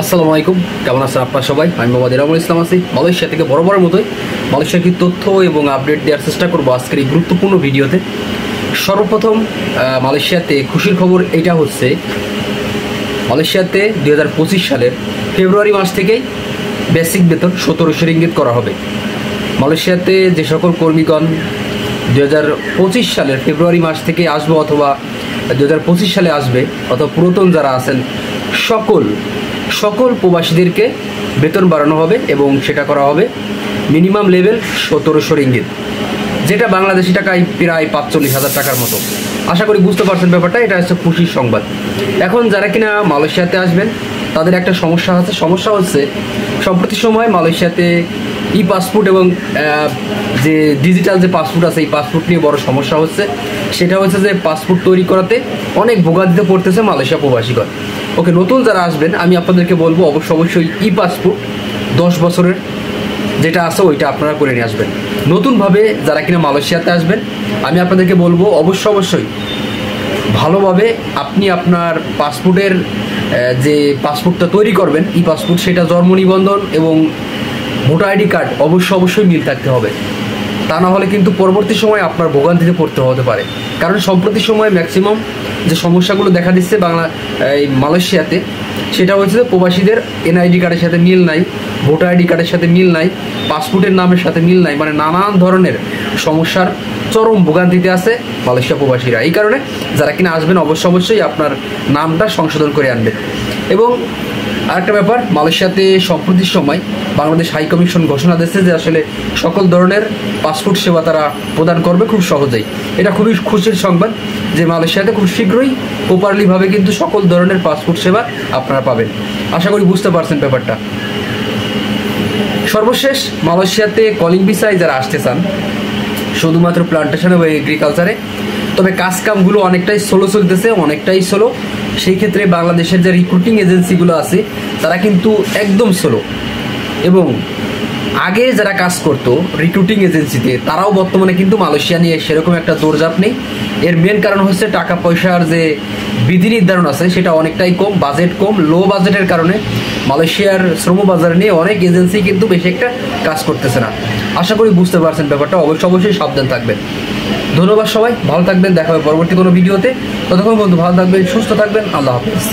আসসালামু আলাইকুম, কেমন আছেন আপনারা সবাই? আমি মোহাম্মদ ইরামুল ইসলাম আছি মালয়েশিয়া থেকে। বরাবরের মতোই মালয়েশিয়ার কি তথ্য এবং আপডেট দেওয়ার চেষ্টা করবো আজকের এই গুরুত্বপূর্ণ ভিডিওতে। সর্বপ্রথম মালয়েশিয়াতে খুশির খবর এটা হচ্ছে, মালয়েশিয়াতে 2025 সালের ফেব্রুয়ারি মাস থেকেই বেসিক বেতন 1700 রিঙ্গিত করা হবে। মালয়েশিয়াতে যে সকল কর্মীগণ 2025 সালের ফেব্রুয়ারি মাস থেকে আসবে অথবা 2025 সালে আসবে অথবা পুরাতন যারা আছেন সকল প্রবাসীদেরকে বেতন বাড়ানো হবে এবং সেটা করা হবে মিনিমাম লেভেল 1700 রিঙ্গিত, যেটা বাংলাদেশি টাকায় প্রায় 45,000 টাকার মতো। আশা করি বুঝতে পারছেন ব্যাপারটা। এটা হচ্ছে খুশির সংবাদ। এখন যারা কিনা মালয়েশিয়াতে আসবেন তাদের একটা সমস্যা হচ্ছে সম্প্রতি সময় মালয়েশিয়াতে ই পাসপোর্ট এবং যে ডিজিটাল যে পাসপোর্ট আছে এই পাসপোর্ট নিয়ে বড় সমস্যা হচ্ছে। সেটা হচ্ছে যে পাসপোর্ট তৈরি করাতে অনেক ভোগান্তিতে পড়তেছে মালয়েশিয়া প্রবাসীগণ। ওকে, নতুন যারা আসবেন আমি আপনাদেরকে বলবো অবশ্যই ই পাসপোর্ট 10 বছরের যেটা আছে ওইটা আপনারা করে নিয়ে আসবেন। নতুনভাবে যারা কিনা মালয়েশিয়াতে আসবেন আমি আপনাদেরকে বলবো অবশ্যই ভালোভাবে আপনি আপনার পাসপোর্টের যে পাসপোর্টটা তৈরি করবেন ই পাসপোর্ট, সেটা জন্ম নিবন্ধন এবং ভোটার আইডি কার্ড অবশ্যই মিল থাকতে হবে। তা না হলে কিন্তু পরবর্তী সময় আপনার ভোগান্তিতে পড়তে হতে পারে। কারণ সম্প্রতি সময় ম্যাক্সিমাম যে সমস্যাগুলো দেখা দিচ্ছে এই মালয়েশিয়াতে, সেটা হচ্ছে প্রবাসীদের এনআইডি কার্ডের সাথে মিল নাই, ভোটার আইডি কার্ডের সাথে মিল নাই, পাসপোর্টের নামের সাথে মিল নাই, মানে নানান ধরনের সমস্যার চরম ভোগান্তিতে আছে মালয়েশিয়া প্রবাসীরা। এই কারণে যারা কিনা আসবেন অবশ্যই আপনার নামটা সংশোধন করে আনবেন। এবং আরেকটা ব্যাপার, মালয়েশিয়াতে সম্প্রতি সময় বাংলাদেশ হাই কমিশন ঘোষণা দিয়েছে যে আসলে সকল ধরনের পাসপোর্ট সেবা তারা প্রদান করবে খুব সহজেই। এটা খুবই খুশির সংবাদ যে মালয়েশিয়াতে খুব শীঘ্রই প্রপারলিভাবে কিন্তু সকল ধরনের পাসপোর্ট সেবা আপনারা পাবেন। আশা করি বুঝতে পারছেন ব্যাপারটা। সর্বশেষ, মালয়েশিয়াতে কলিং ভিসায় যারা আসতে চান শুধুমাত্র প্লান্টেশন এবং এগ্রিকালচারে, তবে কাজকামগুলো অনেকটাই চলতেছে, অনেকটাই স্লো। সেই ক্ষেত্রে বাংলাদেশের যে রিক্রুটিং এজেন্সিগুলো আছে তারা কিন্তু একদম স্লো, এবং আগে যারা কাজ করতো রিক্রুটিং এজেন্সিতে তারাও বর্তমানে কিন্তু মালয়েশিয়া নিয়ে সেরকম একটা দৌড়ঝাঁপ নেই। এর মেন কারণ হচ্ছে টাকা পয়সার যে বিধি নির্ধারণ আছে সেটা অনেকটাই কম, বাজেট কম, লো বাজেটের কারণে মালয়েশিয়ার শ্রম বাজার নিয়ে অনেক এজেন্সি কিন্তু বেশি একটা কাজ করতেছে না। আশা করি বুঝতে পারছেন ব্যাপারটা। অবশ্যই সাবধান থাকবেন। ধন্যবাদ সবাই, ভালো থাকবেন। দেখা হবে পরবর্তী কোনো ভিডিওতে। ততক্ষণ বন্ধু ভালো থাকবেন, সুস্থ থাকবেন। আল্লাহ হাফেজ।